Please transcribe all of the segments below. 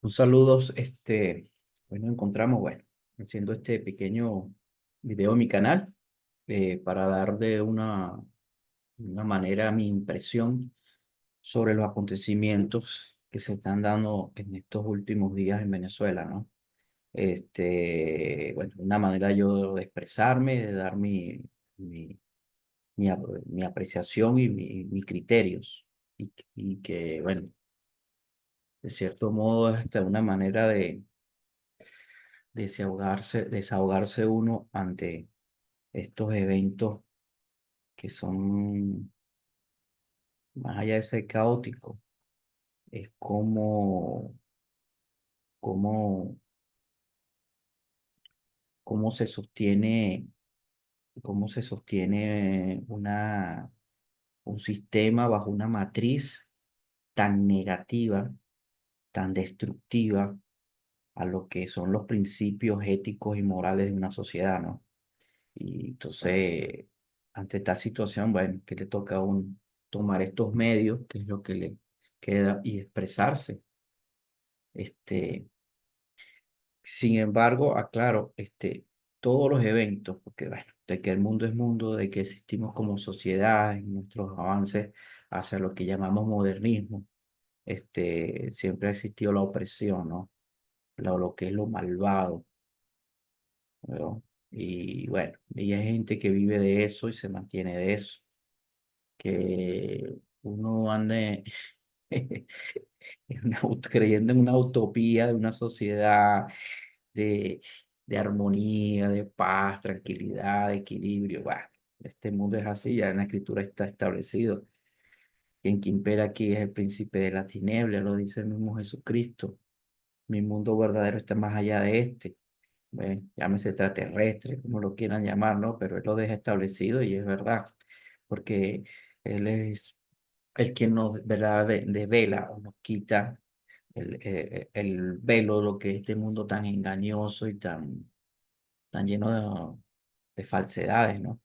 Un saludo, hoy nos encontramos, bueno, haciendo este pequeño video en mi canal para dar de una manera mi impresión sobre los acontecimientos que se están dando en estos últimos días en Venezuela, ¿no? Bueno, una manera yo de expresarme, de dar mi apreciación y mi criterios. Y que, bueno, de cierto modo es hasta una manera de desahogarse uno ante estos eventos que son, más allá de ser caóticos, es cómo, cómo se sostiene, cómo se sostiene un sistema bajo una matriz tan negativa, tan destructiva a lo que son los principios éticos y morales de una sociedad, ¿no? Y entonces, ante esta situación, bueno, que le toca a uno tomar estos medios, que es lo que le queda, y expresarse. Este, Sin embargo, aclaro, todos los eventos, porque bueno, de que el mundo es mundo, de que existimos como sociedad en nuestros avances hacia lo que llamamos modernismo, siempre ha existido la opresión, ¿no? Lo que es lo malvado, ¿no? Y bueno, y hay gente que vive de eso y se mantiene de eso. Que uno ande creyendo en una utopía de una sociedad de, de armonía, de paz, tranquilidad, de equilibrio. Bueno, este mundo es así, ya en la escritura está establecido. Quien que impera aquí es el príncipe de la tiniebla, lo dice el mismo Jesucristo. Mi mundo verdadero está más allá de este. Bueno, llámese extraterrestre, como lo quieran llamar, ¿no? Pero él lo deja establecido y es verdad, porque él es el quien nos, ¿verdad?, devela o nos quita el velo de lo que es este mundo tan engañoso y tan lleno de falsedades, ¿no?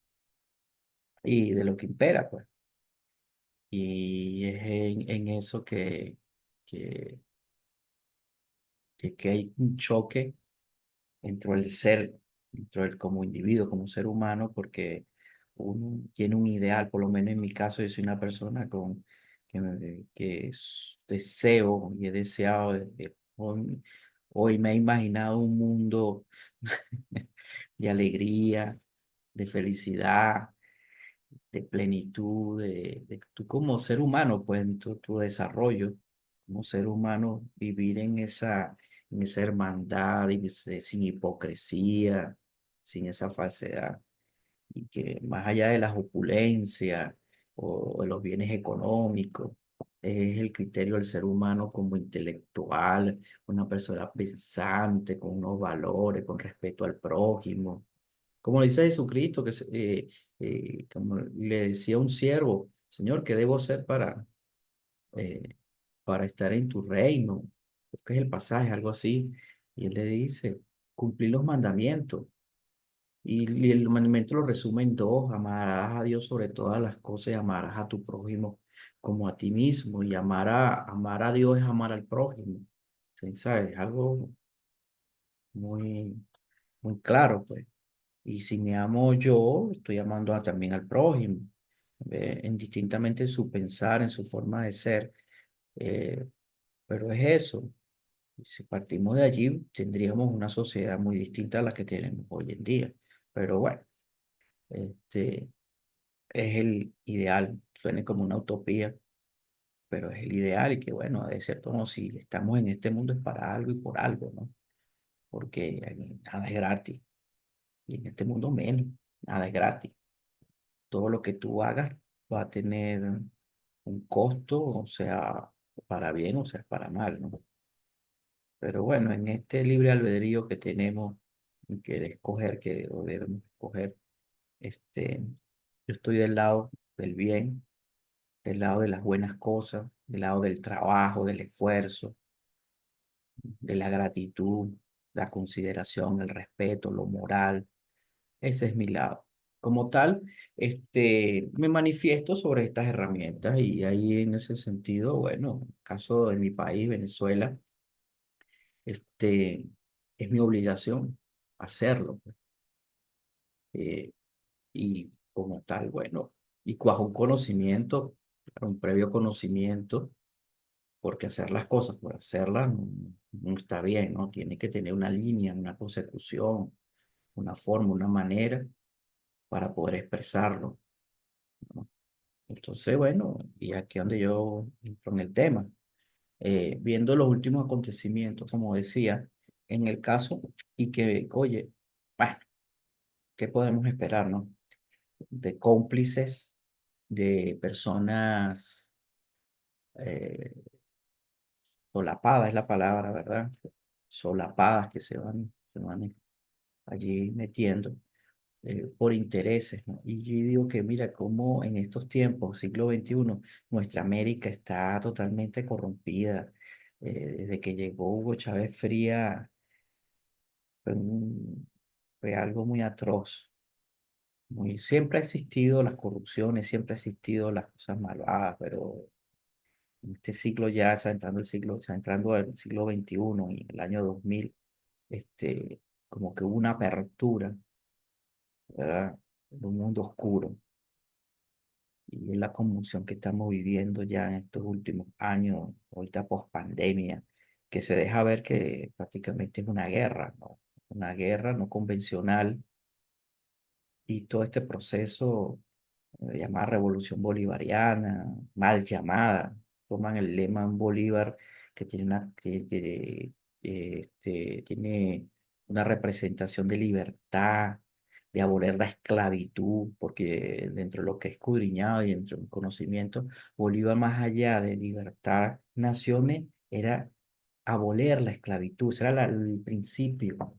Y de lo que impera, pues. Y es en eso que, que hay un choque dentro del ser, dentro del como individuo, como ser humano, porque uno tiene un ideal, por lo menos en mi caso, yo soy una persona deseo y he deseado, hoy me he imaginado un mundo de alegría, de felicidad, de plenitud, de tú como ser humano, pues en tu desarrollo como ser humano, vivir en esa hermandad, sin hipocresía, sin esa falsedad, y que más allá de las opulencias o de los bienes económicos, es el criterio del ser humano como intelectual, una persona pensante, con unos valores, con respeto al prójimo como dice Jesucristo, como le decía un siervo, Señor, ¿qué debo hacer eh, para estar en tu reino? Creo que es el pasaje, algo así. Y él le dice, cumplir los mandamientos. Y el mandamiento lo resume en dos, amarás a Dios sobre todas las cosas y amarás a tu prójimo como a ti mismo. Y amar a Dios es amar al prójimo. Sí, ¿sabes? Algo muy, muy claro, pues. Y si me amo yo, estoy amando también al prójimo, indistintamente en su pensar, en su forma de ser. eh, pero es eso. Y si partimos de allí, tendríamos una sociedad muy distinta a la que tenemos hoy en día. Pero bueno, este es el ideal. Suena como una utopía, pero es el ideal y que bueno, de cierto modo, si estamos en este mundo es para algo y por algo, ¿no? Porque nada es gratis. Y en este mundo menos, nada es gratis. Todo lo que tú hagas va a tener un costo, o sea, para bien o sea para mal, ¿no? Pero bueno, en este libre albedrío que tenemos y que de escoger, que debemos escoger, yo estoy del lado del bien, del lado de las buenas cosas, del lado del trabajo, del esfuerzo, de la gratitud, la consideración, el respeto, lo moral. Ese es mi lado. Como tal, me manifiesto sobre estas herramientas y ahí en ese sentido, bueno, caso de mi país, Venezuela, este, es mi obligación hacerlo. eh, y como tal, bueno, y bajo un conocimiento, claro, un previo conocimiento, porque hacer las cosas por hacerlas no está bien, ¿no? Tiene que tener una línea, una consecución, una forma, una manera para poder expresarlo, ¿no? Entonces, bueno, y aquí es donde yo entro en el tema. Viendo los últimos acontecimientos, como decía, en el caso, y que, oye, bueno, ¿qué podemos esperar, no? De cómplices, de personas eh, solapadas, es la palabra, ¿verdad? Solapadas que se van allí metiendo por intereses, ¿no? Y yo digo que mira cómo en estos tiempos, siglo XXI, nuestra América está totalmente corrompida. Desde que llegó Hugo Chávez Fría, fue, fue algo muy atroz. Siempre ha existido las corrupciones, siempre ha existido las cosas malvadas, pero en este siglo ya está entrando está entrando el siglo XXI y el año 2000, como que hubo una apertura, ¿verdad? En un mundo oscuro. Y es la conmoción que estamos viviendo ya en estos últimos años, ahorita post pandemia, que se deja ver que prácticamente es una guerra, ¿no? Una guerra no convencional y todo este proceso llamada Revolución Bolivariana, mal llamada, toman el lema en Bolívar que tiene tiene una representación de libertad, de abolir la esclavitud, porque dentro de lo que he escudriñado y dentro de mi conocimiento, Bolívar más allá de libertad naciones era abolir la esclavitud, ese era el principio.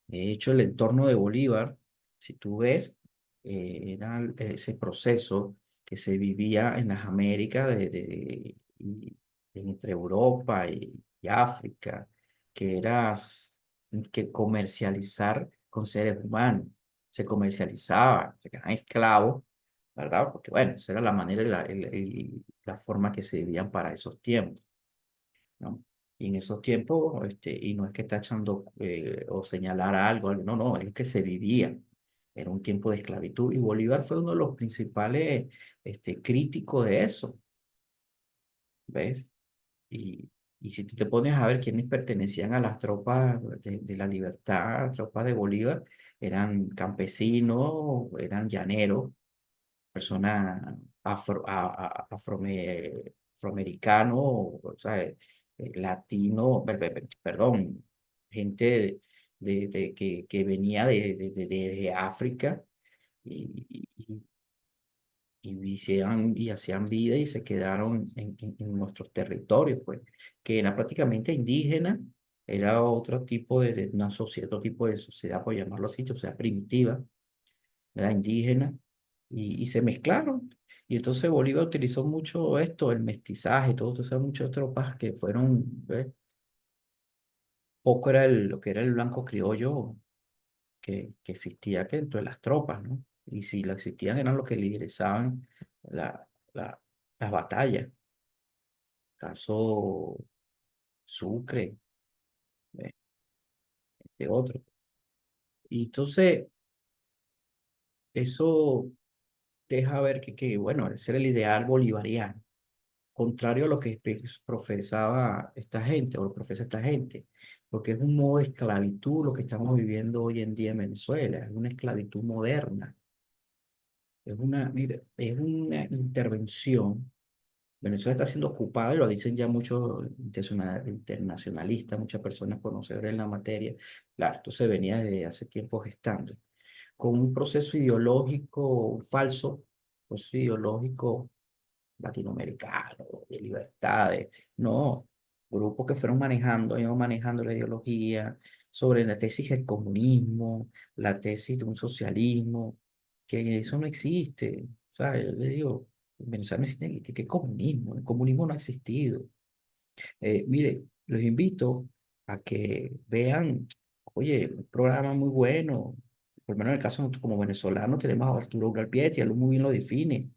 De hecho, el entorno de Bolívar, si tú ves, era ese proceso que se vivía en las Américas entre Europa y África, que era que comercializar con seres humanos. Se comercializaba, se quedaban esclavos, ¿verdad? Porque bueno, esa era la manera y la forma que se vivían para esos tiempos, ¿no? Y en esos tiempos, y no es que está echando o señalar algo, no, no, es que se vivía. Era un tiempo de esclavitud y Bolívar fue uno de los principales críticos de eso, ¿ves? Y, y si tú te pones a ver quiénes pertenecían a las tropas de la libertad, tropas de Bolívar, eran campesinos, eran llaneros, personas afroamericano, o sea, latino, perdón, gente que venía de África y hacían vida y se quedaron en nuestros territorios, pues, que era prácticamente indígena, era otro tipo de una sociedad, otro tipo de sociedad, por llamarlo así, o sea, primitiva, era indígena, y se mezclaron. Y entonces Bolívar utilizó mucho esto, el mestizaje, todo eso, muchas tropas que fueron, ¿ves? Poco era lo que era el blanco criollo que existía que dentro de las tropas, ¿no? Y si lo existían eran los que lideraban la, la, las batallas. Caso Sucre, ¿ves? Este otro. Y entonces eso deja ver bueno, ese era el ideal bolivariano, contrario a lo que profesaba esta gente o lo profesa esta gente, porque es un modo de esclavitud lo que estamos viviendo hoy en día en Venezuela, es una esclavitud moderna, mire, es una intervención. Venezuela está siendo ocupada, y lo dicen ya muchos internacionalistas, muchas personas conocedoras en la materia. Claro, esto se venía desde hace tiempo gestando, con un proceso ideológico falso, proceso ideológico latinoamericano, de libertades, no, grupos que fueron manejando, iban manejando la ideología sobre la tesis del comunismo, la tesis de un socialismo, que eso no existe, ¿sabes? Yo le digo, en Venezuela no existe, ¿qué comunismo? El comunismo no ha existido. Mire, los invito a que vean, oye, un programa muy bueno, por lo menos en el caso de nosotros como venezolanos tenemos a Arturo Galpieti, él muy bien lo define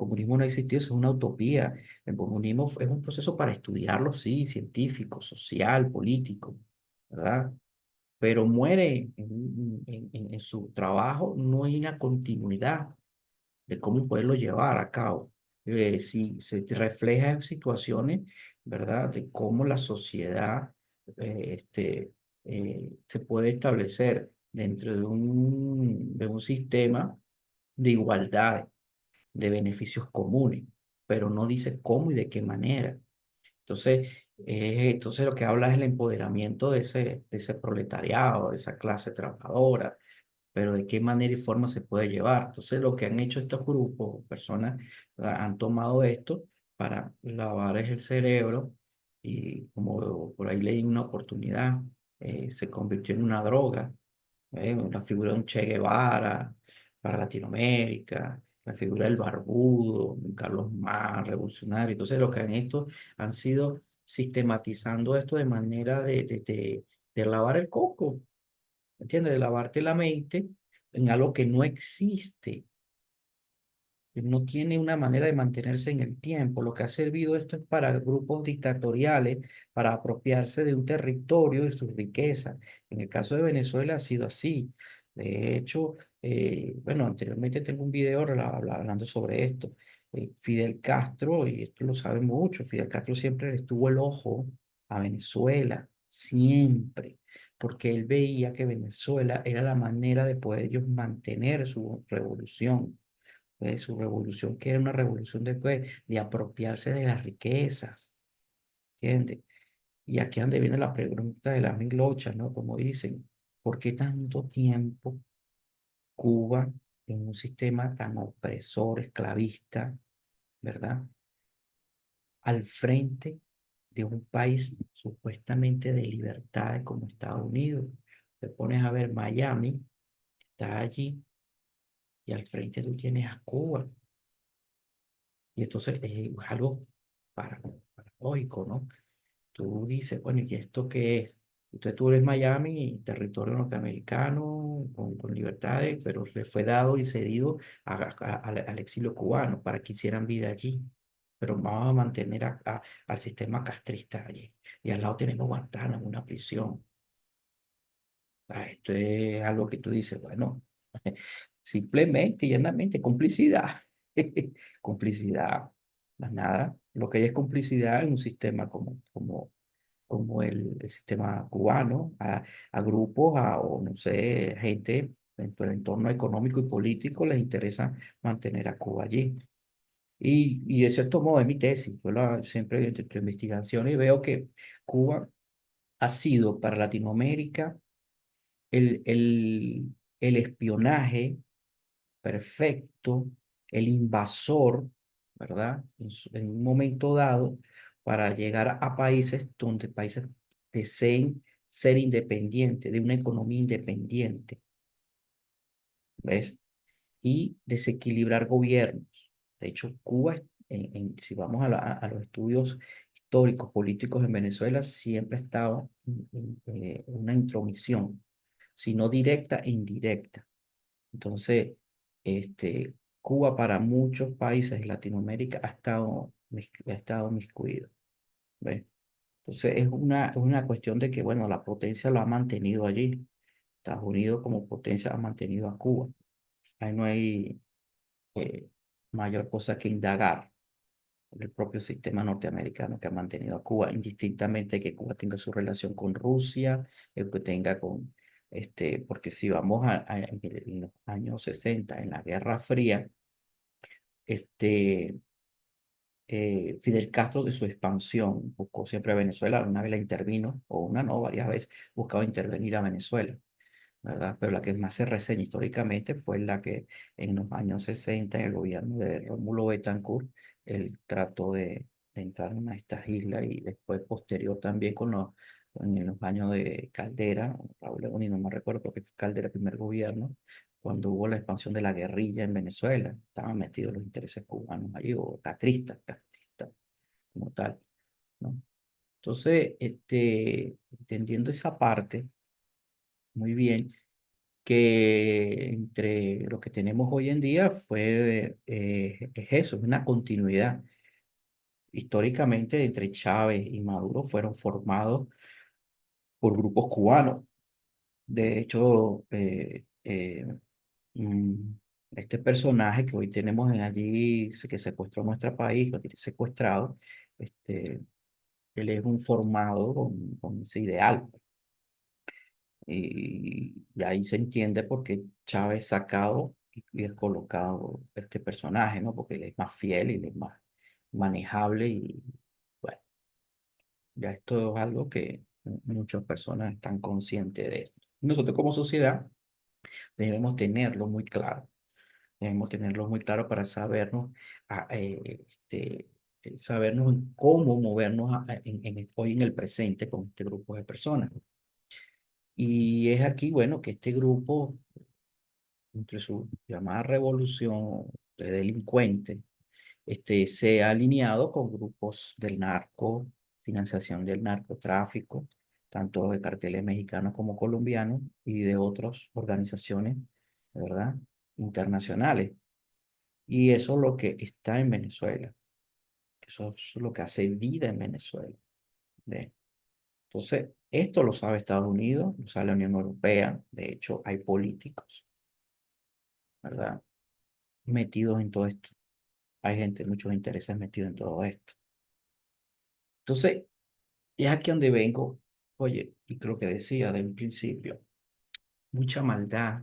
comunismo no ha existido, eso es una utopía. El comunismo es un proceso para estudiarlo, sí, científico, social, político, ¿verdad? Pero muere en su trabajo, no hay una continuidad de cómo poderlo llevar a cabo. Si se refleja en situaciones, ¿verdad? De cómo la sociedad se puede establecer dentro de un sistema de igualdad, de beneficios comunes, pero no dice cómo y de qué manera. Entonces, entonces lo que habla es el empoderamiento de ese proletariado, de esa clase trabajadora, pero de qué manera y forma se puede llevar. Entonces, lo que han hecho estos grupos, personas, han tomado esto para lavar el cerebro y como por ahí leí una oportunidad, se convirtió en una droga, la figura de un Che Guevara para Latinoamérica, la figura del barbudo, un Carlos Mar, revolucionario. Entonces, lo que han hecho han sido sistematizando esto de manera de lavar el coco, ¿entiendes? De lavarte la mente en algo que no existe, que no tiene una manera de mantenerse en el tiempo. Lo que ha servido esto es para grupos dictatoriales, para apropiarse de un territorio y su riqueza. En el caso de Venezuela ha sido así. De hecho, bueno, anteriormente tengo un video hablando sobre esto. Fidel Castro, y esto lo sabe mucho, Fidel Castro siempre le estuvo el ojo a Venezuela, siempre, porque él veía que Venezuela era la manera de poder ellos mantener su revolución, su revolución, que era una revolución de apropiarse de las riquezas, ¿entiendes? Y aquí es donde viene la pregunta de las mil lochas, ¿no? Como dicen, ¿por qué tanto tiempo Cuba en un sistema tan opresor, esclavista, ¿verdad? Al frente de un país supuestamente de libertad como Estados Unidos. Te pones a ver Miami, está allí, y al frente tú tienes a Cuba. Y entonces es algo paradójico, ¿no? Tú dices, bueno, ¿y esto qué es? Entonces tú eres Miami, territorio norteamericano, con libertades, pero le fue dado y cedido al exilio cubano para que hicieran vida allí. Pero vamos a mantener al sistema castrista allí. Y al lado tenemos Guantánamo, una prisión. Esto es algo que tú dices, bueno, simplemente y llanamente complicidad. Complicidad, más nada. Lo que hay es complicidad en un sistema como el sistema cubano, a grupos, o no sé, gente dentro del entorno económico y político les interesa mantener a Cuba allí. Y de cierto modo es mi tesis. Yo siempre he hecho investigaciones y veo que Cuba ha sido para Latinoamérica el espionaje perfecto, el invasor, ¿verdad? En un momento dado, para llegar a países donde países deseen ser independientes, de una economía independiente, ¿ves? Y desequilibrar gobiernos. De hecho, Cuba, si vamos a los estudios históricos, políticos en Venezuela, siempre ha estado en una intromisión, si no directa e indirecta. Entonces, Cuba para muchos países de Latinoamérica ha estado miscuido, ¿ves? Entonces, es una cuestión de que, bueno, la potencia lo ha mantenido allí. Estados Unidos como potencia ha mantenido a Cuba. Ahí no hay eh, mayor cosa que indagar del propio sistema norteamericano que ha mantenido a Cuba, indistintamente que Cuba tenga su relación con Rusia, el que tenga con, porque si vamos en los años 60 en la Guerra Fría, este, Fidel Castro de su expansión buscó siempre a Venezuela, una vez la intervino, o una no, varias veces buscaba intervenir a Venezuela, ¿verdad? Pero la que más se reseña históricamente fue la que en los años 60 en el gobierno de Rómulo Betancourt, él trató de entrar en estas islas y después posterior también en los años de Caldera, Raúl León, y no me recuerdo porque fue Caldera el primer gobierno, cuando hubo la expansión de la guerrilla en Venezuela, estaban metidos los intereses cubanos allí, o castristas como tal, ¿no? Entonces, entendiendo esa parte, muy bien. que entre lo que tenemos hoy en día es eso, es una continuidad. Históricamente, entre Chávez y Maduro fueron formados por grupos cubanos. De hecho, mm, este personaje que hoy tenemos en allí, que secuestró nuestro país, lo tiene secuestrado, este, él es un formado con ese ideal. Y ahí se entiende por qué Chávez sacado y es colocado este personaje, ¿no? Porque él es más fiel y él es más manejable y bueno, ya esto es algo que muchas personas están conscientes de esto. Nosotros como sociedad debemos tenerlo muy claro, debemos tenerlo muy claro para sabernos, sabernos cómo movernos hoy en el presente con este grupo de personas. Y es aquí, bueno, que este grupo entre su llamada revolución de delincuentes, se ha alineado con grupos del narco, financiación del narcotráfico, tanto de carteles mexicanos como colombianos y de otras organizaciones, ¿verdad? Internacionales. Y eso es lo que está en Venezuela. Eso es lo que hace vida en Venezuela. ¿Ve? Entonces, esto lo sabe Estados Unidos, lo sabe la Unión Europea. De hecho, hay políticos, ¿verdad? Metidos en todo esto. Hay gente, muchos intereses metidos en todo esto. Entonces, es aquí donde vengo, oye, y creo que decía desde un principio, mucha maldad,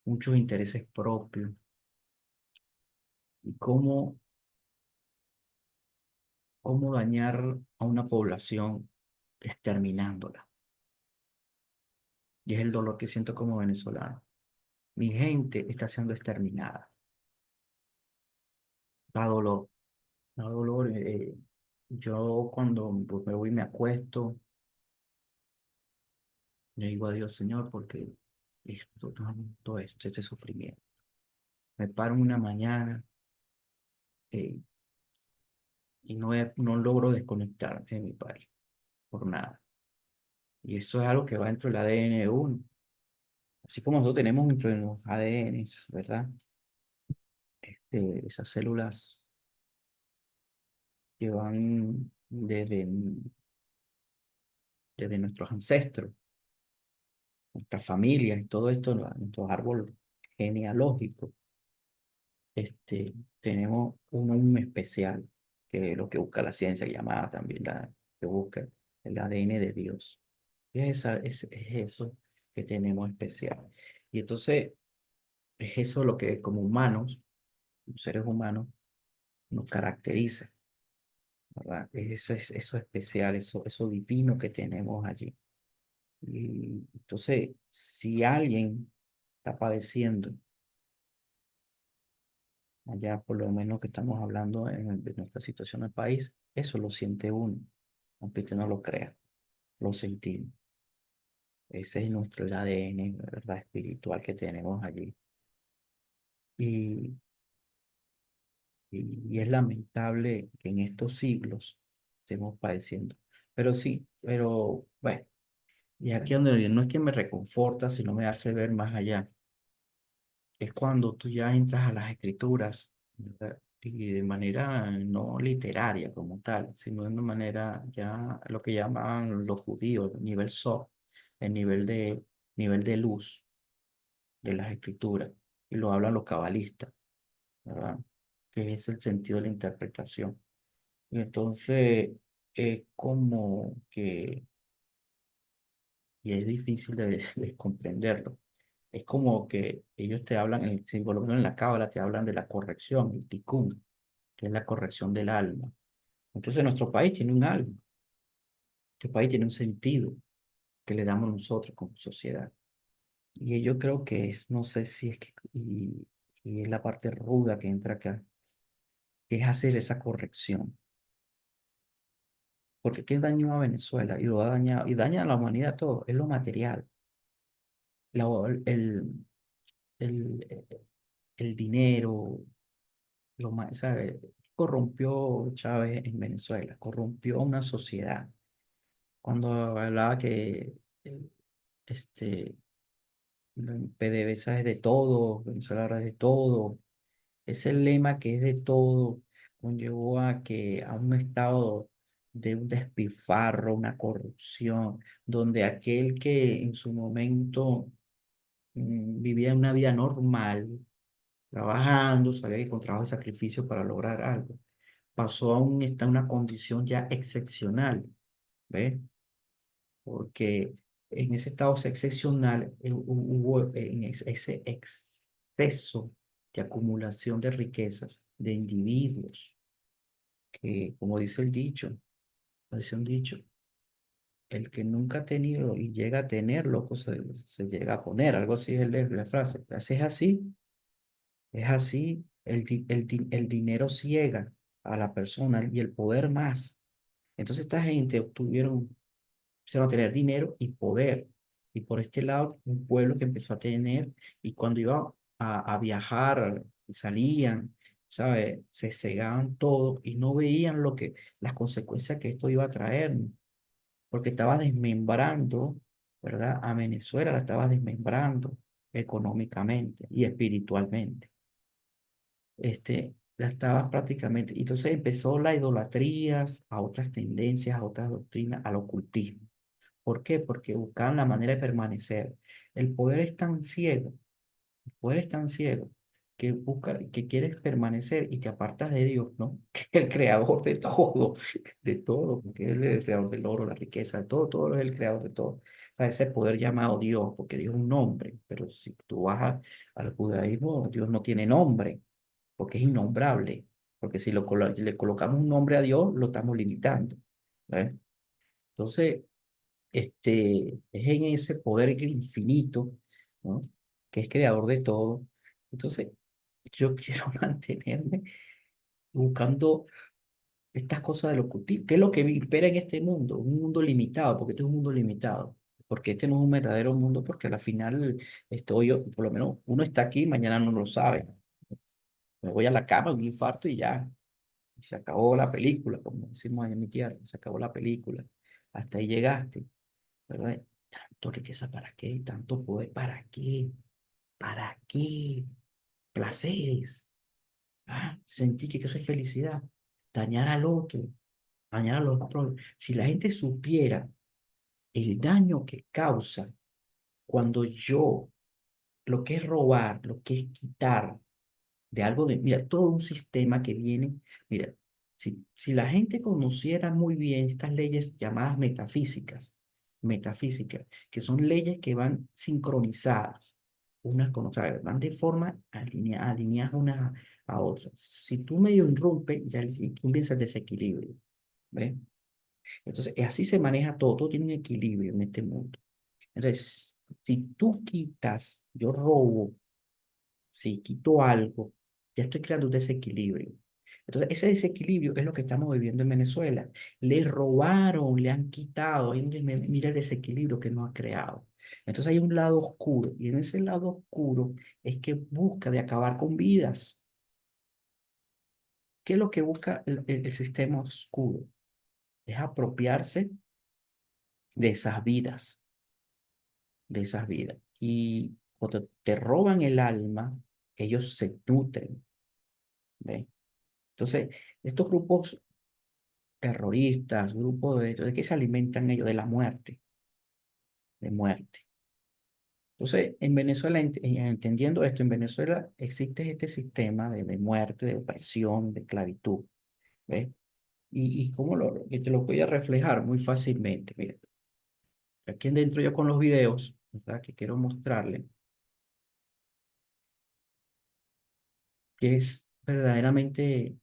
muchos intereses propios, y cómo dañar a una población exterminándola. Y es el dolor que siento como venezolano. Mi gente está siendo exterminada. Da dolor, da dolor. Yo cuando pues, me voy y me acuesto, le digo a Dios, Señor, porque todo esto, este sufrimiento. Me paro una mañana eh, y no logro desconectarme de mi país por nada. Y eso es algo que va dentro del ADN de uno. Así como nosotros tenemos dentro de los ADNs, ¿verdad? Esas células que van desde nuestros ancestros, nuestras familias y todo esto, nuestros árboles genealógicos. Tenemos uno especial, que es lo que busca la ciencia, llamada también que busca el ADN de Dios. Es eso que tenemos especial. Y entonces es eso lo que como humanos, como seres humanos, nos caracteriza, ¿verdad? Es eso especial, eso divino que tenemos allí. Y entonces, si alguien está padeciendo, allá por lo menos que estamos hablando de nuestra situación en el país, eso lo siente uno, aunque usted no lo crea, lo sentimos. Ese es nuestro ADN, ¿verdad? Espiritual que tenemos allí. Y, y es lamentable que en estos siglos estemos padeciendo. Pero sí, pero bueno, y aquí donde no es que me reconforta, sino me hace ver más allá. Es cuando tú ya entras a las escrituras, ¿verdad? Y de manera no literaria como tal, sino de una manera ya lo que llaman los judíos, el nivel so, el nivel de luz de las escrituras, y lo hablan los cabalistas, ¿verdad? Que es el sentido de la interpretación. Y entonces es como que, y es difícil de comprenderlo. Es como que ellos te hablan, si por lo menos en la Cábala te hablan de la corrección, el tikkun, que es la corrección del alma. Entonces nuestro país tiene un alma, este país tiene un sentido que le damos nosotros como sociedad. Y yo creo que es, no sé si es que, y es la parte ruda que entra acá, que es hacer esa corrección. Porque ¿qué dañó a Venezuela? Y lo ha dañado, y daña a la humanidad todo, es lo material, la- el, el, el dinero, ¿sabe? Corrompió Chávez en Venezuela, corrompió una sociedad. Cuando hablaba que eh, este, PDVSA es de todo, Venezuela ahora es de todo. Ese lema que es de todo conllevó a que a un estado de un despilfarro, una corrupción, donde aquel que en su momento vivía una vida normal, trabajando, sabía que con trabajo y sacrificio para lograr algo, pasó a una condición ya excepcional, ¿ves? Porque en ese estado excepcional hubo ese exceso de acumulación de riquezas de individuos que, como dice el dicho, dice un dicho, el que nunca ha tenido y llega a tener, loco, se llega a poner, algo así es la frase. Es así, el dinero ciega a la persona y el poder más. Entonces esta gente obtuvieron se va a tener dinero y poder. Y por este lado, un pueblo que empezó a tener, y cuando iba a viajar, salían, ¿sabes? Se cegaban todo y no veían las consecuencias que esto iba a traer, porque estaba desmembrando, ¿verdad? A Venezuela la estaba desmembrando económicamente y espiritualmente. La estaba prácticamente, y entonces empezó la idolatría a otras tendencias, a otras doctrinas, al ocultismo. ¿Por qué? Porque buscaban la manera de permanecer. El poder es tan ciego, el poder es tan ciego que quieres permanecer y te apartas de Dios, ¿no? Que es el creador de todo, porque Él es el creador del oro, la riqueza, de todo, todo es el creador de todo. O sea, ese poder llamado Dios, porque Dios es un nombre, pero si tú vas al judaísmo, Dios no tiene nombre, porque es innombrable, porque si le colocamos un nombre a Dios, lo estamos limitando, ¿ves? Entonces, es en ese poder infinito, ¿no? Que es creador de todo. Entonces, yo quiero mantenerme buscando estas cosas del ocultismo. ¿Qué es lo que me impera en este mundo? Un mundo limitado, porque este es un mundo limitado. Porque este no es un verdadero mundo, porque al final estoy yo, por lo menos uno está aquí, mañana no lo sabe. Me voy a la cama, un infarto y ya. Se acabó la película, como decimos en mi tierra, se acabó la película. Hasta ahí llegaste. ¿Verdad? Tanto riqueza, ¿para qué? Tanto poder, ¿para qué? ¿Para qué? Placeres. Ah, sentí que eso es felicidad. Dañar al otro, dañar a los otros. Si la gente supiera el daño que causa cuando yo, lo que es robar, lo que es quitar de algo mira, todo un sistema que viene, mira, si la gente conociera muy bien estas leyes llamadas metafísicas, que son leyes que van sincronizadas, unas con otras, van de forma alineadas unas a otras. Si tú medio irrumpes, ya comienza el desequilibrio, ¿ves? Entonces, así se maneja todo, todo tiene un equilibrio en este mundo. Entonces, si tú quitas, yo robo, si quito algo, ya estoy creando un desequilibrio. Entonces, ese desequilibrio es lo que estamos viviendo en Venezuela. Le robaron, le han quitado. Mira el desequilibrio que nos ha creado. Entonces hay un lado oscuro y en ese lado oscuro es que busca de acabar con vidas. ¿Qué es lo que busca el sistema oscuro? Es apropiarse de esas vidas, de esas vidas. Y cuando te roban el alma, ellos se nutren. ¿Ve? Entonces, estos grupos terroristas, grupos ¿de qué se alimentan ellos? De la muerte, de muerte. Entonces, en Venezuela, entendiendo esto, en Venezuela existe este sistema de muerte, de opresión, de esclavitud, ¿ves? Y cómo que te lo voy a reflejar muy fácilmente. Mira, aquí dentro yo con los videos, ¿verdad? Que quiero mostrarle, que es verdaderamente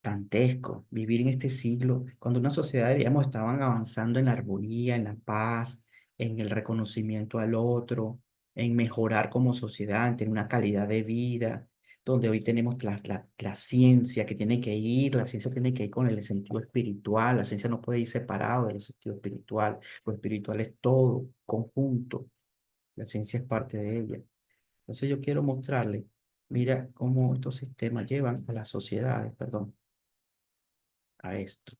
dantesco vivir en este siglo, cuando una sociedad, digamos, estaban avanzando en la armonía, en la paz, en el reconocimiento al otro, en mejorar como sociedad, en tener una calidad de vida, donde hoy tenemos la ciencia que tiene que ir, la ciencia tiene que ir con el sentido espiritual, la ciencia no puede ir separado del sentido espiritual, lo espiritual es todo, conjunto, la ciencia es parte de ella. Entonces yo quiero mostrarle, mira cómo estos sistemas llevan a las sociedades, perdón, a esto.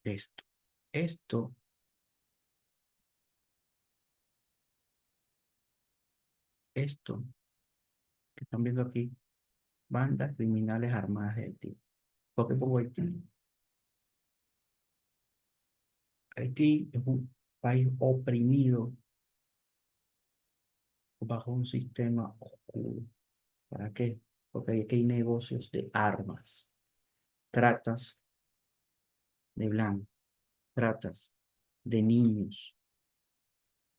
esto, esto, esto que están viendo aquí, bandas criminales armadas de Haití. ¿Por qué pongo Haití? Haití es un país oprimido bajo un sistema oscuro. ¿Para qué? Porque aquí hay negocios de armas, tratas de blancos, tratas de niños,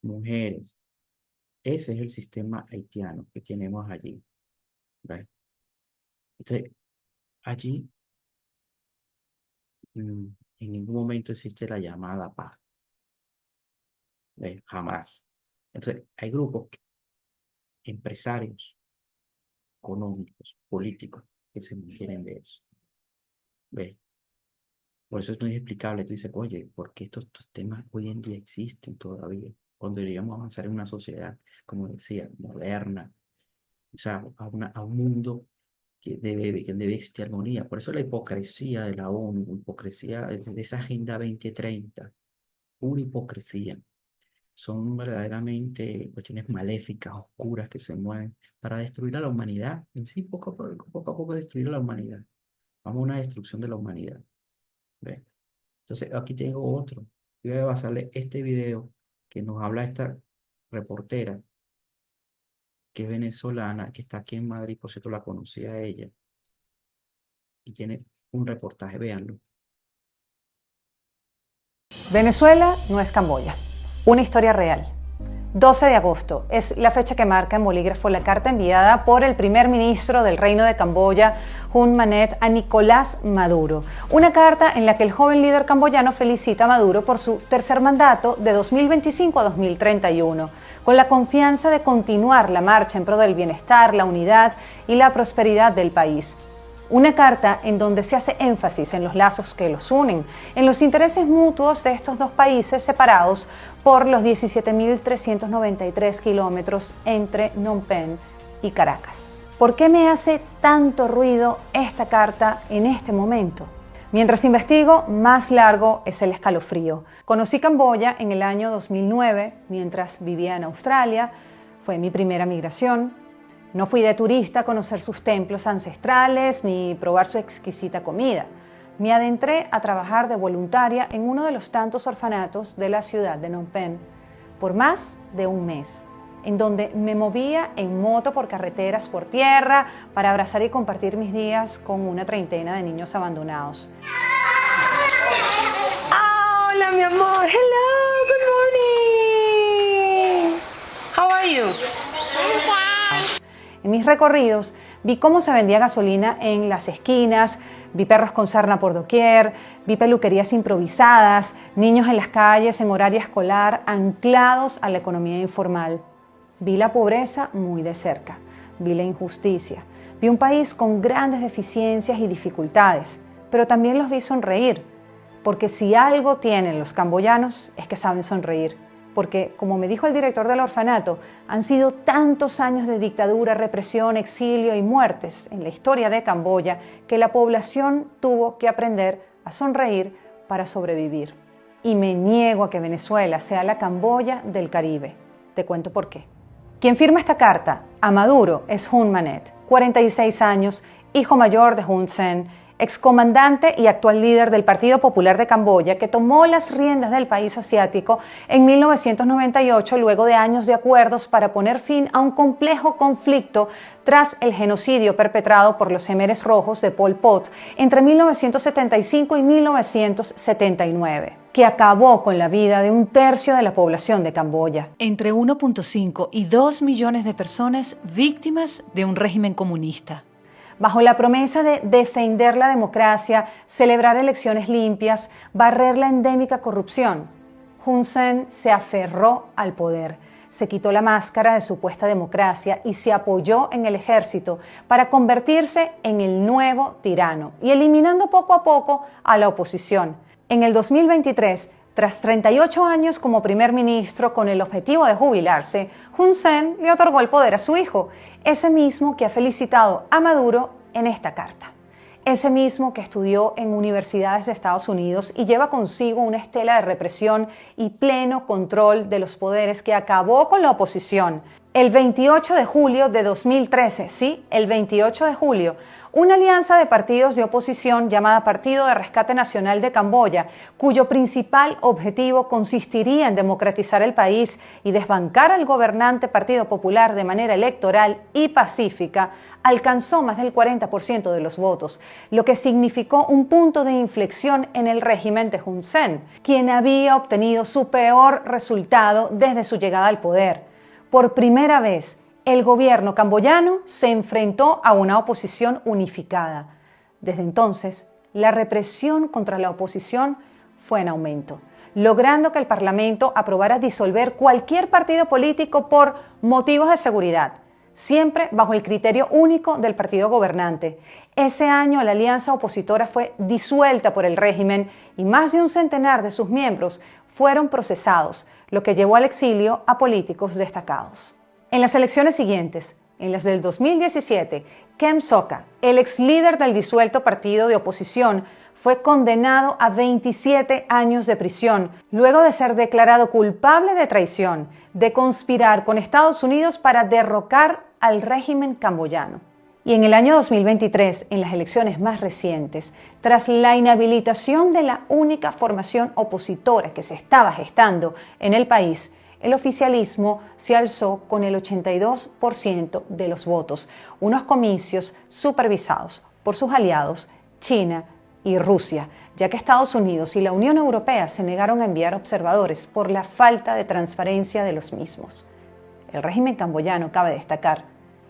mujeres. Ese es el sistema haitiano que tenemos allí. ¿Ve? Entonces, allí en ningún momento existe la llamada paz. ¿Ve? Jamás. Entonces, hay grupos, empresarios, económicos, políticos, que se mantienen de eso. ¿Ve? Por eso esto es inexplicable. Tú dices, oye, ¿por qué estos temas hoy en día existen todavía? Cuando deberíamos avanzar en una sociedad, como decía, moderna, o sea, a un mundo que debe existir armonía. Por eso la hipocresía de la ONU, hipocresía de esa Agenda 2030, una hipocresía. Son verdaderamente cuestiones maléficas, oscuras, que se mueven para destruir a la humanidad. En sí, poco a poco destruir a la humanidad. Vamos a una destrucción de la humanidad. ¿Ve? Entonces, aquí tengo otro. Yo voy a basarle este video que nos habla esta reportera, que es venezolana, que está aquí en Madrid, por cierto, la conocí a ella, y tiene un reportaje, véanlo. Venezuela no es Camboya. Una historia real. 12 de agosto es la fecha que marca en bolígrafo la carta enviada por el primer ministro del Reino de Camboya, Hun Manet, a Nicolás Maduro. Una carta en la que el joven líder camboyano felicita a Maduro por su tercer mandato de 2025 a 2031, con la confianza de continuar la marcha en pro del bienestar, la unidad y la prosperidad del país. Una carta en donde se hace énfasis en los lazos que los unen, en los intereses mutuos de estos dos países separados por los 17.393 kilómetros entre Phnom Penh y Caracas. ¿Por qué me hace tanto ruido esta carta en este momento? Mientras investigo, más largo es el escalofrío. Conocí Camboya en el año 2009, mientras vivía en Australia. Fue mi primera migración. No fui de turista a conocer sus templos ancestrales ni probar su exquisita comida. Me adentré a trabajar de voluntaria en uno de los tantos orfanatos de la ciudad de Phnom Penh por más de un mes, en donde me movía en moto por carreteras por tierra para abrazar y compartir mis días con una treintena de niños abandonados. Hola, mi amor. Hello, good morning. How are you? En mis recorridos vi cómo se vendía gasolina en las esquinas, vi perros con sarna por doquier, vi peluquerías improvisadas, niños en las calles en horario escolar anclados a la economía informal. Vi la pobreza muy de cerca, vi la injusticia, vi un país con grandes deficiencias y dificultades, pero también los vi sonreír, porque si algo tienen los camboyanos es que saben sonreír. Porque, como me dijo el director del orfanato, han sido tantos años de dictadura, represión, exilio y muertes en la historia de Camboya que la población tuvo que aprender a sonreír para sobrevivir. Y me niego a que Venezuela sea la Camboya del Caribe. Te cuento por qué. Quien firma esta carta a Maduro es Hun Manet, 46 años, hijo mayor de Hun Sen, excomandante y actual líder del Partido Popular de Camboya, que tomó las riendas del país asiático en 1998 luego de años de acuerdos para poner fin a un complejo conflicto tras el genocidio perpetrado por los Jemeres Rojos de Pol Pot entre 1975 y 1979, que acabó con la vida de un tercio de la población de Camboya. Entre 1.5 y 2 millones de personas víctimas de un régimen comunista. Bajo la promesa de defender la democracia, celebrar elecciones limpias, barrer la endémica corrupción, Hun Sen se aferró al poder, se quitó la máscara de supuesta democracia y se apoyó en el ejército para convertirse en el nuevo tirano y eliminando poco a poco a la oposición. En el 2023, tras 38 años como primer ministro con el objetivo de jubilarse, Hun Sen le otorgó el poder a su hijo, ese mismo que ha felicitado a Maduro en esta carta. ese mismo que estudió en universidades de Estados Unidos y lleva consigo una estela de represión y pleno control de los poderes que acabó con la oposición. El 28 de julio de 2013, sí, el 28 de julio, una alianza de partidos de oposición llamada Partido de Rescate Nacional de Camboya, cuyo principal objetivo consistiría en democratizar el país y desbancar al gobernante Partido Popular de manera electoral y pacífica, alcanzó más del 40% de los votos, lo que significó un punto de inflexión en el régimen de Hun Sen, quien había obtenido su peor resultado desde su llegada al poder. Por primera vez, el gobierno camboyano se enfrentó a una oposición unificada. Desde entonces, la represión contra la oposición fue en aumento, logrando que el Parlamento aprobara disolver cualquier partido político por motivos de seguridad, siempre bajo el criterio único del partido gobernante. Ese año la alianza opositora fue disuelta por el régimen y más de un centenar de sus miembros fueron procesados, lo que llevó al exilio a políticos destacados. En las elecciones siguientes, en las del 2017, Kem Sokha, el ex líder del disuelto partido de oposición, fue condenado a 27 años de prisión, luego de ser declarado culpable de traición, de conspirar con Estados Unidos para derrocar al régimen camboyano. Y en el año 2023, en las elecciones más recientes, tras la inhabilitación de la única formación opositora que se estaba gestando en el país, el oficialismo se alzó con el 82% de los votos, unos comicios supervisados por sus aliados China y Rusia, ya que Estados Unidos y la Unión Europea se negaron a enviar observadores por la falta de transparencia de los mismos. El régimen camboyano, cabe destacar,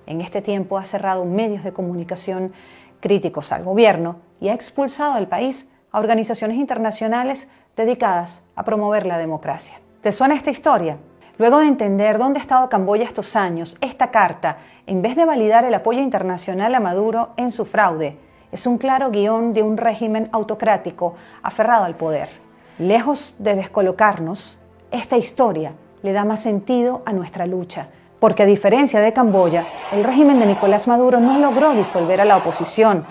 en este tiempo ha cerrado medios de comunicación críticos al gobierno y ha expulsado del país a organizaciones internacionales dedicadas a promover la democracia. ¿Te suena esta historia? Luego de entender dónde ha estado Camboya estos años, esta carta, en vez de validar el apoyo internacional a Maduro en su fraude, es un claro guión de un régimen autocrático aferrado al poder. Lejos de descolocarnos, esta historia le da más sentido a nuestra lucha, porque a diferencia de Camboya, el régimen de Nicolás Maduro no logró disolver a la oposición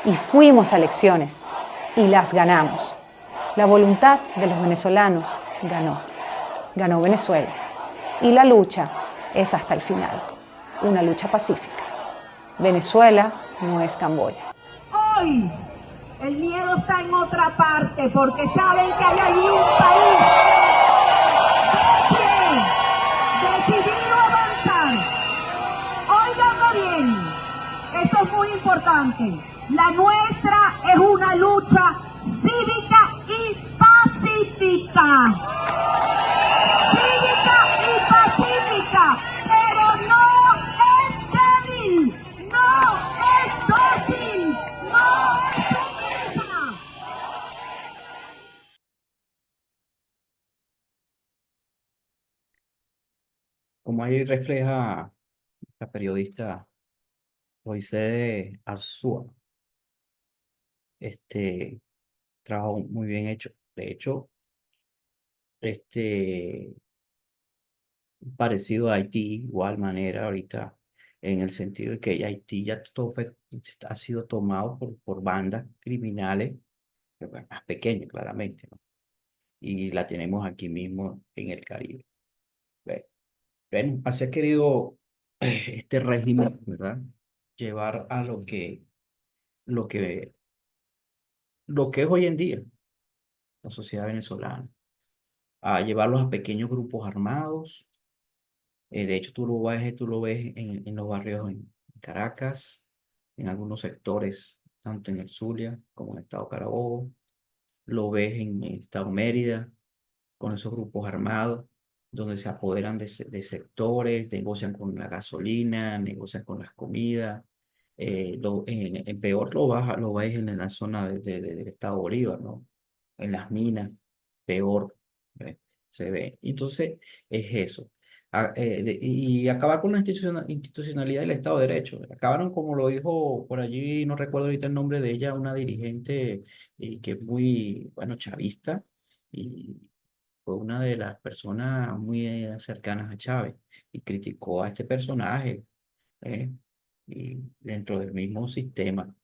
y fuimos a elecciones y las ganamos. La voluntad de los venezolanos ganó Venezuela y la lucha es hasta el final, una lucha pacífica. Venezuela no es Camboya. Hoy el miedo está en otra parte porque saben que hay allí un país que decidido avanzar. Óiganlo bien, esto es muy importante. La nuestra es una lucha cívica y pacífica. Cívica y pacífica, pero no es débil, no es dócil, no es sumisa. Como ahí refleja la periodista Moisés Arzúa, trabajo muy bien hecho. De hecho, este, parecido a Haití, igual manera ahorita, en el sentido de que Haití ya todo ha sido tomado por bandas criminales, pero bueno, más pequeñas claramente, ¿no? Y la tenemos aquí mismo en el Caribe. Bueno, bueno, así ha querido este régimen, ¿verdad? Llevar a lo que, lo que es hoy en día la sociedad venezolana, a llevarlos a pequeños grupos armados. De hecho, tú lo ves en los barrios en Caracas, en algunos sectores, tanto en el Zulia como en el estado Carabobo. Lo ves en el estado Mérida, con esos grupos armados, donde se apoderan de sectores, negocian con la gasolina, negocian con las comidas. En peor lo ves en la zona del estado Bolívar, ¿no? En las minas, peor se ve. Entonces, es eso. Y acabar con la institucionalidad del Estado de Derecho. Acabaron, como lo dijo por allí, no recuerdo ahorita el nombre de ella, una dirigente que es muy, bueno, chavista, y fue una de las personas muy cercanas a Chávez, y criticó a este personaje, ¿eh? Y dentro del mismo sistema.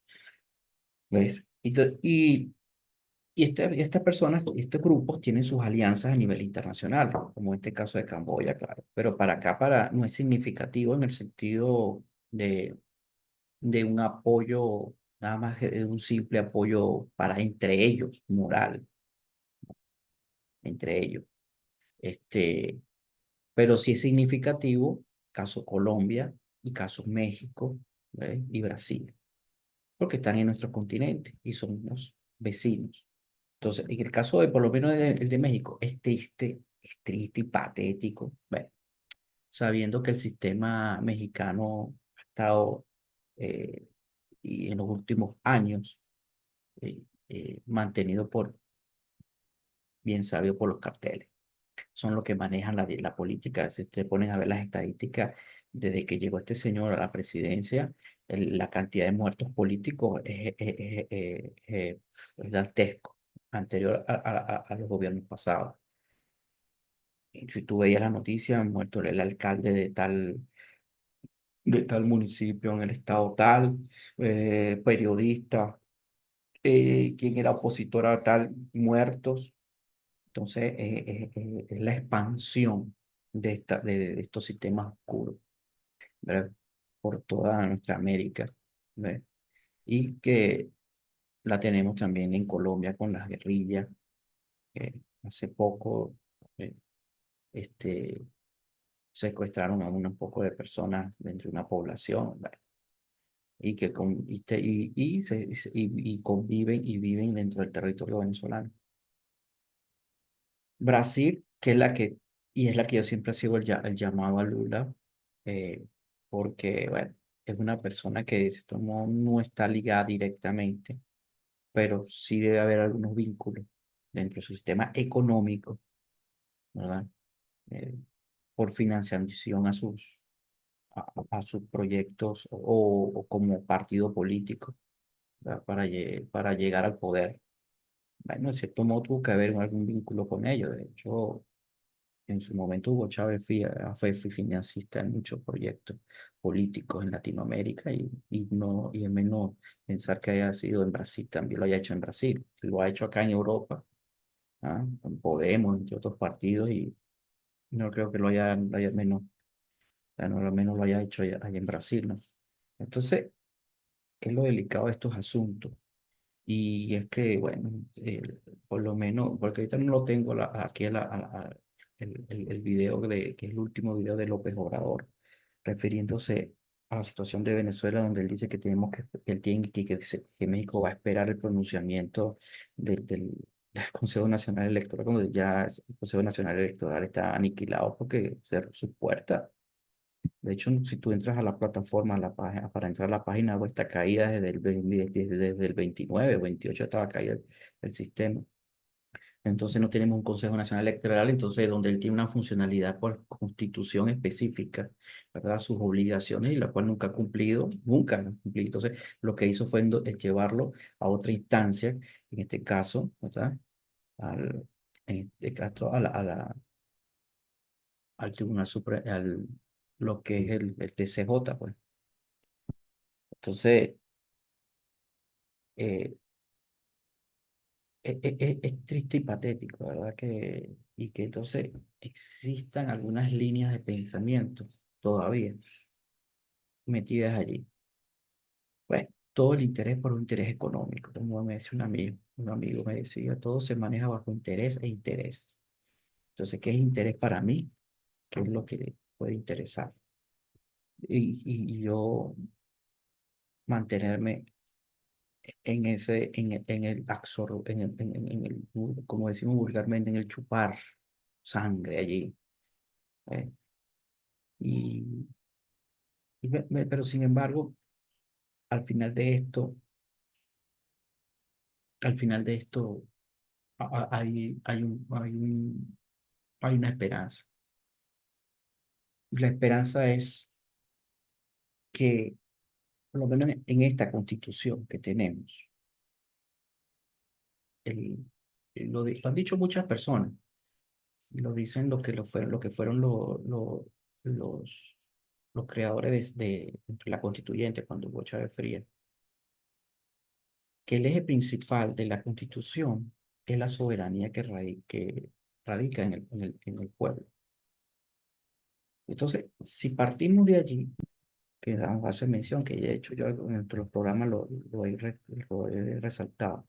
¿ves? Estas personas, estos grupos tienen sus alianzas a nivel internacional, como en este caso de Camboya, claro. Pero para acá no es significativo en el sentido de un apoyo, nada más que de un simple apoyo para entre ellos, moral, entre ellos. Este, pero sí es significativo caso Colombia y caso México, ¿ves? Y Brasil, porque están en nuestro continente y somos vecinos. Entonces, en el caso de, por lo menos el de México, es triste y patético, bueno, sabiendo que el sistema mexicano ha estado, eh, y en los últimos años, eh, mantenido bien sabido por los carteles. Son los que manejan la política. Si te ponen a ver las estadísticas, desde que llegó este señor a la presidencia, la cantidad de muertos políticos es dantesco, anterior a los gobiernos pasados. Y si tú veías la noticia, muerto el alcalde de tal municipio en el estado tal, periodista, quien era opositor a tal, muertos. Entonces, es la expansión de estos sistemas oscuros, ¿verdad? Por toda nuestra América, ¿verdad? Y que la tenemos también en Colombia con las guerrillas. Hace poco, eh, este, secuestraron a un poco de personas dentro de una población, ¿verdad? Y que y conviven y viven dentro del territorio venezolano. Brasil, que es y es la que yo siempre sigo el llamado a Lula, eh, porque, bueno, es una persona que de cierto modo no está ligada directamente, pero sí debe haber algunos vínculos dentro de su sistema económico, ¿verdad? Eh, por financiación a sus proyectos o como partido político, ¿verdad? Para llegar al poder. Bueno, de cierto modo tuvo que haber algún vínculo con ellos. De hecho, en su momento Hugo Chávez fue financista en muchos proyectos políticos en Latinoamérica y es menos pensar que haya sido en Brasil, también lo haya hecho en Brasil, lo ha hecho acá en Europa, ¿ah? Con Podemos, entre otros partidos, y no creo que lo haya menos, no, al menos lo haya hecho allá en Brasil, ¿no? Entonces, es lo delicado de estos asuntos. Y es que, bueno, por lo menos, porque ahorita no lo tengo aquí el video que es el último video de López Obrador, refiriéndose a la situación de Venezuela, donde él dice que tenemos que él tiene que México va a esperar el pronunciamiento del Consejo Nacional Electoral, cuando ya el Consejo Nacional Electoral está aniquilado porque cerró sus puertas. De hecho, si tú entras a la plataforma, a la página, para entrar a la página web está caída desde el 29 o 28 estaba caído el sistema. Entonces no tenemos un Consejo Nacional Electoral, entonces donde él tiene una funcionalidad por constitución específica, ¿verdad? Sus obligaciones y la cual nunca ha cumplido, nunca ha cumplido. Entonces lo que hizo fue es llevarlo a otra instancia, en este caso, ¿verdad? En este caso al Tribunal Supremo, lo que es el TCJ, pues. Entonces, eh, es triste y patético, ¿verdad? Y que entonces existan algunas líneas de pensamiento todavía metidas allí. Pues todo el interés por un interés económico, como me decía un amigo me decía, todo se maneja bajo interés e intereses. Entonces, ¿qué es interés para mí? ¿Qué es lo que puede interesar? Y yo mantenerme en el como decimos vulgarmente, en el chupar sangre allí. ¿Eh? Y, pero sin embargo, al final de esto, al final de esto hay una esperanza. La esperanza es que, por lo menos en esta constitución que tenemos, el, lo han dicho muchas personas, y lo dicen lo que fueron los, los creadores de la constituyente cuando Hugo Chávez Frías, que el eje principal de la Constitución es la soberanía que radica en el pueblo. Entonces, si partimos de allí, que hace mención, que ya he hecho yo en otros programas lo he resaltado,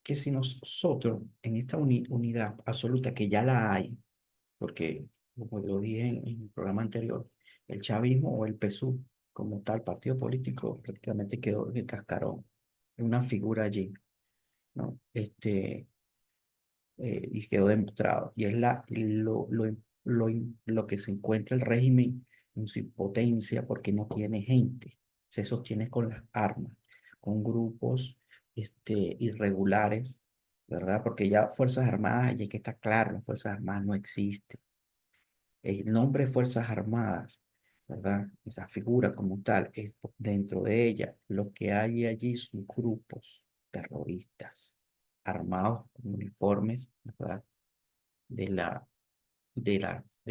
que si nosotros en esta unidad absoluta que ya la hay, porque como lo dije en el programa anterior, el chavismo o el PSUV como tal partido político prácticamente quedó de cascarón, una figura allí, ¿no? Y quedó demostrado. Y es lo que se encuentra el régimen en su impotencia porque no tiene gente, se sostiene con las armas, con grupos irregulares, ¿verdad? Porque ya Fuerzas Armadas, y hay que estar claro, las Fuerzas Armadas no existen. El nombre Fuerzas Armadas, ¿verdad? Esa figura como tal, es dentro de ella, lo que hay allí son grupos terroristas armados con uniformes, ¿verdad? De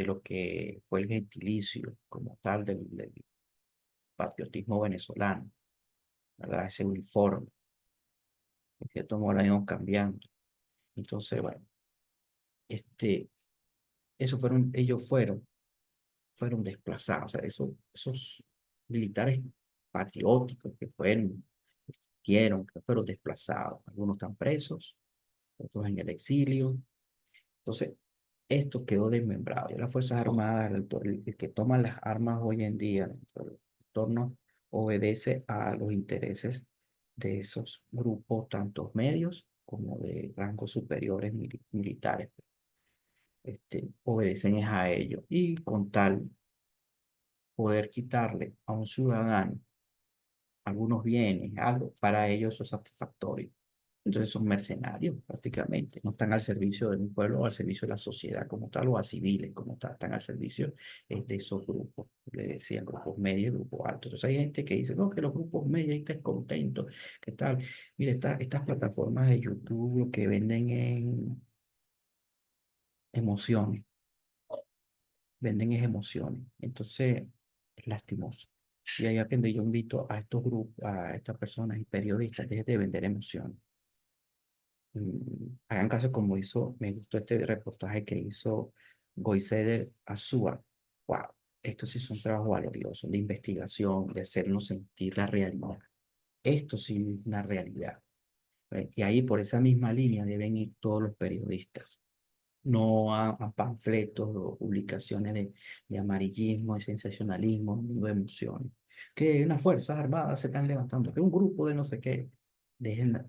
lo que fue el gentilicio como tal del patriotismo venezolano, ¿verdad? Ese uniforme, en cierto modo lo han ido cambiando. Entonces, bueno, este, ellos fueron desplazados, o sea, esos militares patrióticos que existieron, que fueron desplazados, algunos están presos, otros en el exilio. Entonces, esto quedó desmembrado. Y las Fuerzas Armadas, el que toma las armas hoy en día dentro del entorno, obedece a los intereses de esos grupos, tanto medios como de rangos superiores militares. Obedecen es a ellos. Y con tal poder quitarle a un ciudadano algunos bienes, algo, para ellos eso es satisfactorio. Entonces son mercenarios prácticamente, no están al servicio de un pueblo o al servicio de la sociedad como tal o a civiles como tal, están al servicio de esos grupos, le decían grupos medios y grupos altos. Entonces hay gente que dice, no, que los grupos medios están contentos, ¿qué tal? Mire, estas plataformas de YouTube lo que venden en emociones, venden es emociones, entonces es lastimoso. Y ahí es donde yo invito a estos grupos, a estas personas y periodistas, dejen de vender emociones. Hagan caso como me gustó este reportaje que hizo Goiseder Azúa. Wow, esto sí es un trabajo valioso de investigación, de hacernos sentir la realidad. Esto sí es una realidad. Y ahí por esa misma línea deben ir todos los periodistas, no a panfletos o publicaciones de amarillismo, de sensacionalismo, ni de emociones. Que unas fuerzas armadas se están levantando, que un grupo de no sé qué, dejen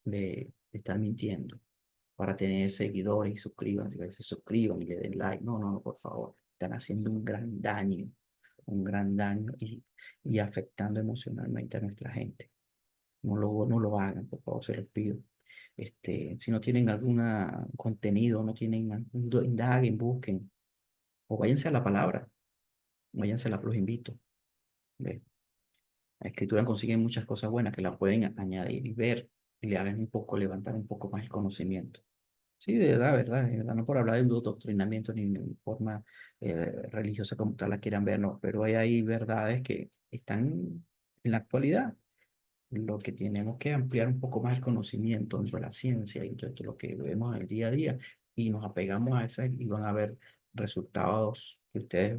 de estar mintiendo para tener seguidores y suscríbanse, que se suscriban y le den like. No, no, no, por favor. Están haciendo un gran daño y afectando emocionalmente a nuestra gente. No lo hagan, por favor, se los pido. Si no tienen algún contenido, no tienen, indaguen, busquen, o váyanse a la palabra, los invito. ¿Ve? La escritura consiguen muchas cosas buenas que la pueden añadir y ver y le hagan un poco, levantar un poco más el conocimiento. Sí, de verdad, no por hablar de un doctrinamiento ni de forma religiosa como tal la quieran ver, no, pero hay ahí verdades que están en la actualidad. Lo que tenemos que ampliar un poco más el conocimiento dentro de la ciencia y dentro de lo que vemos en el día a día y nos apegamos a eso y van a ver resultados que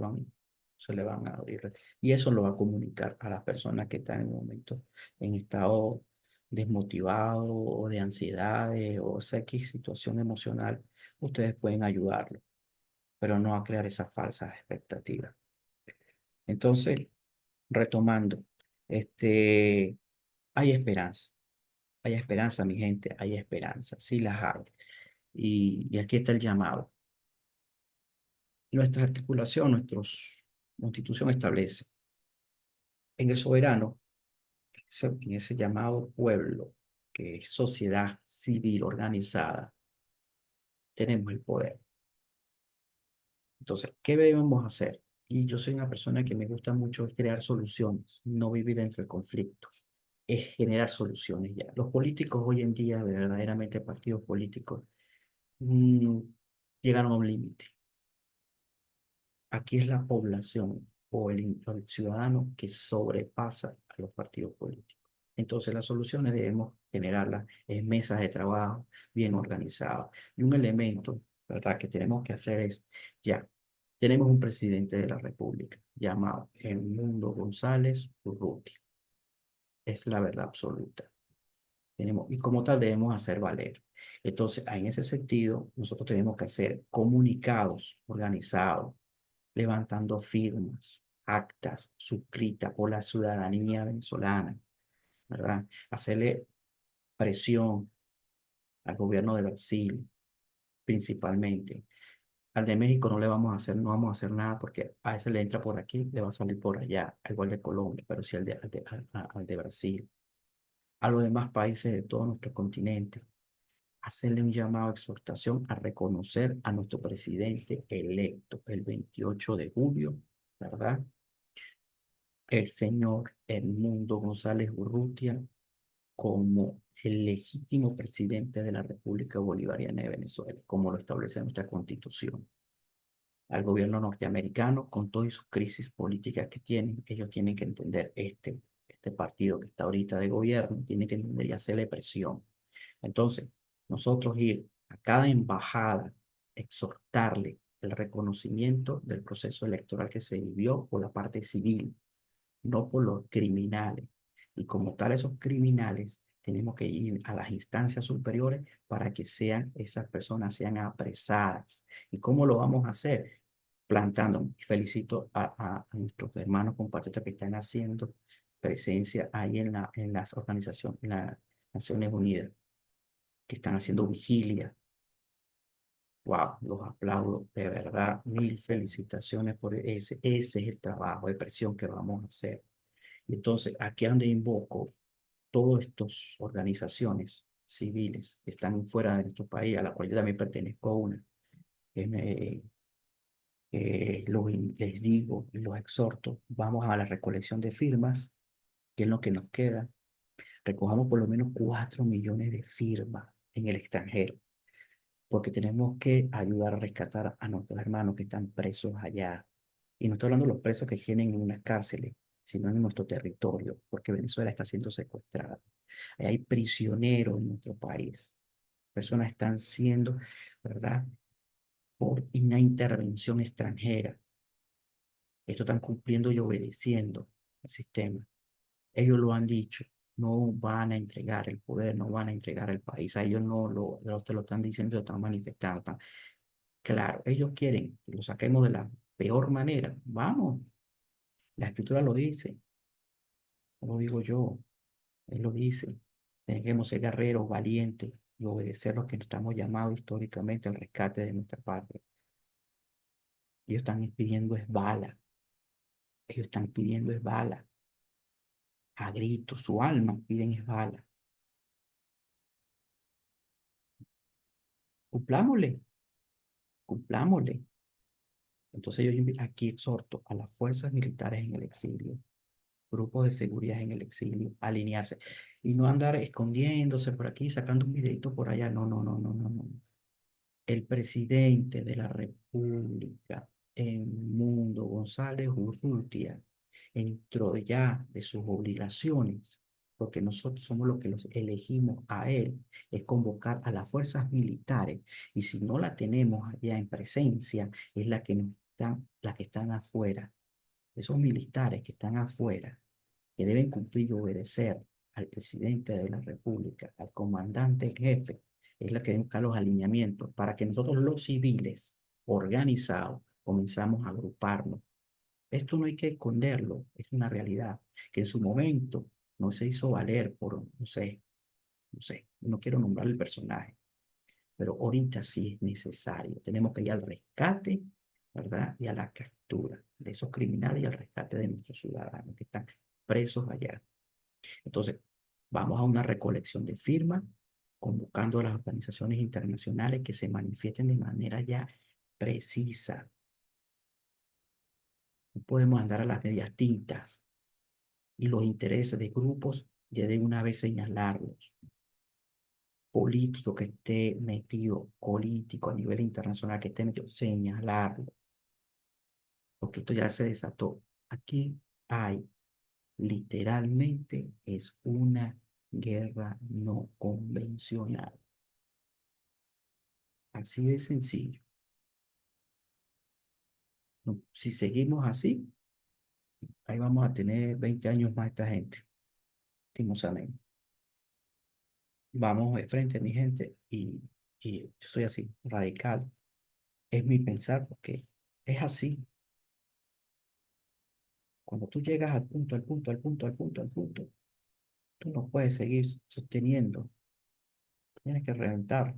se le van a abrir. Y eso lo va a comunicar a las personas que están en un momento en estado desmotivado o de ansiedades o sea, X situación emocional. Ustedes pueden ayudarlo, pero no a crear esas falsas expectativas. Entonces, retomando, este, hay esperanza. Hay esperanza, mi gente, hay esperanza, sí las hay. Y aquí está el llamado. Nuestra articulación, nuestra constitución establece en el soberano, en ese llamado pueblo, que es sociedad civil organizada, tenemos el poder. Entonces, ¿qué debemos hacer? Y yo soy una persona que me gusta mucho crear soluciones, no vivir dentro del conflicto, es generar soluciones ya. Los políticos hoy en día, verdaderamente partidos políticos, mm, llegaron a un límite. Aquí es la población. o el ciudadano que sobrepasa a los partidos políticos. Entonces las soluciones debemos generarlas en mesas de trabajo bien organizadas. Y un elemento, ¿verdad?, que tenemos que hacer es, ya, tenemos un presidente de la República llamado Edmundo González Urrutia. Es la verdad absoluta. Tenemos, y como tal debemos hacer valer. Entonces, en ese sentido, nosotros tenemos que hacer comunicados organizados, levantando firmas, actas suscritas por la ciudadanía venezolana, ¿verdad? Hacerle presión al gobierno de Brasil, principalmente. Al de México no le vamos a hacer, no vamos a hacer nada porque a ese le entra por aquí, le va a salir por allá, al igual de Colombia, pero sí al de Brasil. A los demás países de todo nuestro continente, hacerle un llamado a exhortación a reconocer a nuestro presidente electo el 28 de julio, ¿verdad? El señor Edmundo González Urrutia como el legítimo presidente de la República Bolivariana de Venezuela, como lo establece nuestra Constitución. Al gobierno norteamericano, con todas sus crisis políticas que tienen, ellos tienen que entender este partido que está ahorita de gobierno, tiene que entender y hacerle presión. Entonces, nosotros ir a cada embajada, exhortarle el reconocimiento del proceso electoral que se vivió por la parte civil, no por los criminales. Y como tal, esos criminales tenemos que ir a las instancias superiores para que esas personas sean apresadas. ¿Y cómo lo vamos a hacer? Plantando. Y felicito a nuestros hermanos compatriotas que están haciendo presencia ahí en las organizaciones, en las Naciones Unidas, que están haciendo vigilia. Wow, los aplaudo, de verdad, mil felicitaciones por ese es el trabajo de presión que vamos a hacer. Y entonces, aquí es donde invoco todas estas organizaciones civiles que están fuera de nuestro país, a la cual yo también pertenezco a una, que les digo y los exhorto, vamos a la recolección de firmas, que es lo que nos queda. Recojamos por lo menos 4 millones de firmas en el extranjero, porque tenemos que ayudar a rescatar a nuestros hermanos que están presos allá. Y no estoy hablando de los presos que tienen en unas cárceles, sino en nuestro territorio, porque Venezuela está siendo secuestrada. Hay prisioneros en nuestro país. Personas están siendo, ¿verdad?, por una intervención extranjera. Esto están cumpliendo y obedeciendo al sistema. Ellos lo han dicho. No van a entregar el poder, no van a entregar el país. A ellos no te lo están diciendo, lo están manifestando. Claro, ellos quieren que lo saquemos de la peor manera. Vamos, la escritura lo dice, no lo digo yo, él lo dice. Tenemos que ser guerreros, valientes y obedecer lo que estamos llamados históricamente al rescate de nuestra patria. Ellos están pidiendo es bala, ellos están pidiendo es bala, a gritos, su alma piden es bala. Cumplámosle, cumplámosle. Entonces yo aquí exhorto a las fuerzas militares en el exilio, grupos de seguridad en el exilio, a alinearse y no andar escondiéndose por aquí, sacando un videito por allá. No, no, no, no, no, no. El presidente de la República, Edmundo González Urrutia, entró ya de sus obligaciones, porque nosotros somos los que los elegimos a él, es convocar a las fuerzas militares, y si no la tenemos allá en presencia, es las que están afuera, esos militares que están afuera, que deben cumplir y obedecer al presidente de la República, al comandante en jefe, es la que debe buscar los alineamientos para que nosotros los civiles organizados comenzamos a agruparnos. Esto no hay que esconderlo, es una realidad que en su momento no se hizo valer por, no sé, no quiero nombrar el personaje, pero ahorita sí es necesario. Tenemos que ir al rescate, ¿verdad? Y a la captura de esos criminales y al rescate de nuestros ciudadanos que están presos allá. Entonces, vamos a una recolección de firmas, convocando a las organizaciones internacionales que se manifiesten de manera ya precisa. No podemos andar a las medias tintas y los intereses de grupos ya de una vez señalarlos. Político que esté metido, político a nivel internacional que esté metido, señalarlo, porque esto ya se desató. Aquí hay, literalmente, es una guerra no convencional. Así de sencillo. Si seguimos así, ahí vamos a tener 20 años más esta gente, lastimosamente. Vamos de frente, mi gente, y yo soy así, radical. Es mi pensar porque es así. Cuando tú llegas al punto, al punto, al punto, al punto, al punto, tú no puedes seguir sosteniendo. Tienes que reventar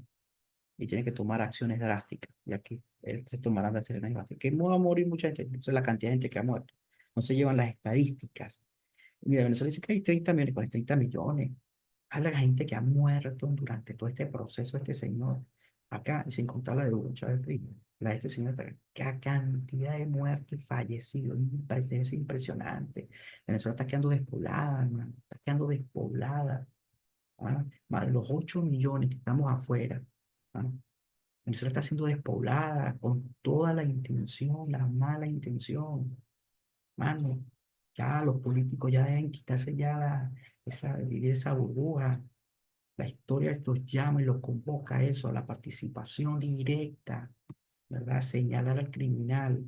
y tienes que tomar acciones drásticas. Y aquí se tomarán las acciones drásticas. Que no va a morir mucha gente, no sé la cantidad de gente que ha muerto. No se llevan las estadísticas. Mira, Venezuela dice que hay 30 millones, pues 30 millones. Habla de la gente que ha muerto durante todo este proceso, este señor. Acá, y sin contar la de Hugo Chávez Frías, la de este señor, pero qué cantidad de muertos y fallecidos. Es impresionante. Venezuela está quedando despoblada, hermano. Está quedando despoblada. ¿Ah? Más de los 8 millones que estamos afuera. ¿Ah? Venezuela está siendo despoblada con toda la intención, la mala intención. Mano, ya los políticos ya deben quitarse ya vivir esa burbuja. La historia los llama y los convoca a eso, a la participación directa, ¿verdad? Señalar al criminal.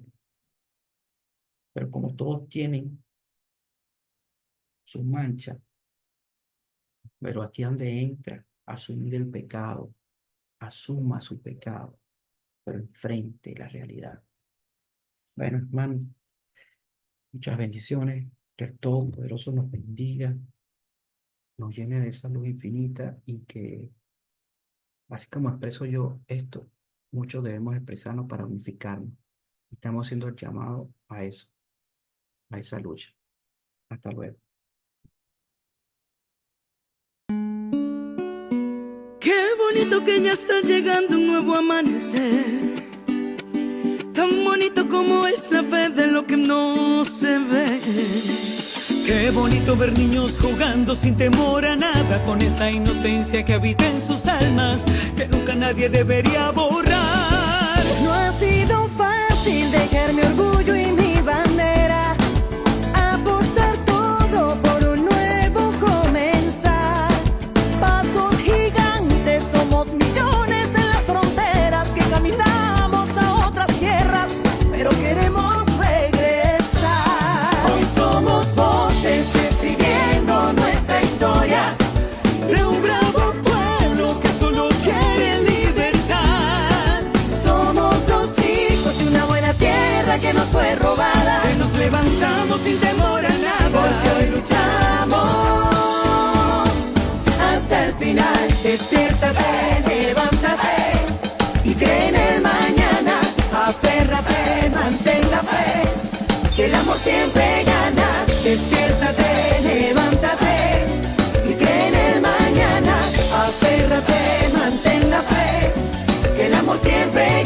Pero como todos tienen su mancha, pero aquí es donde entra, asumir el pecado, asuma su pecado, pero enfrente la realidad. Bueno, hermano, muchas bendiciones, que el Todopoderoso nos bendiga, nos llene de salud infinita y que, así como expreso yo esto, muchos debemos expresarnos para unificarnos. Estamos haciendo el llamado a eso, a esa lucha. Hasta luego. Qué bonito que ya está llegando un nuevo amanecer. Tan bonito como es la fe de lo que no se ve. Qué bonito ver niños jugando sin temor a nada, con esa inocencia que habita en sus almas, que nunca nadie debería borrar. No ha sido fácil dejar mi orgullo y mi bandera, apostar todo por un nuevo comenzar. Pasos gigantes, somos millones en las fronteras que caminamos a otras tierras, pero queremos regresar. Hoy somos voces escribiendo nuestra historia De un bravo pueblo que solo quiere libertad. Somos los hijos de una buena tierra que nos fue robada, Que nos levantamos sin temor a nada. porque hoy luchamos hasta el final. Despiértate, levántate y cree en el mañana. Aférrate, mantén la fe, que el amor siempre gana. Despiértate, levántate y cree en el mañana. Aférrate, mantén la fe, que el amor siempre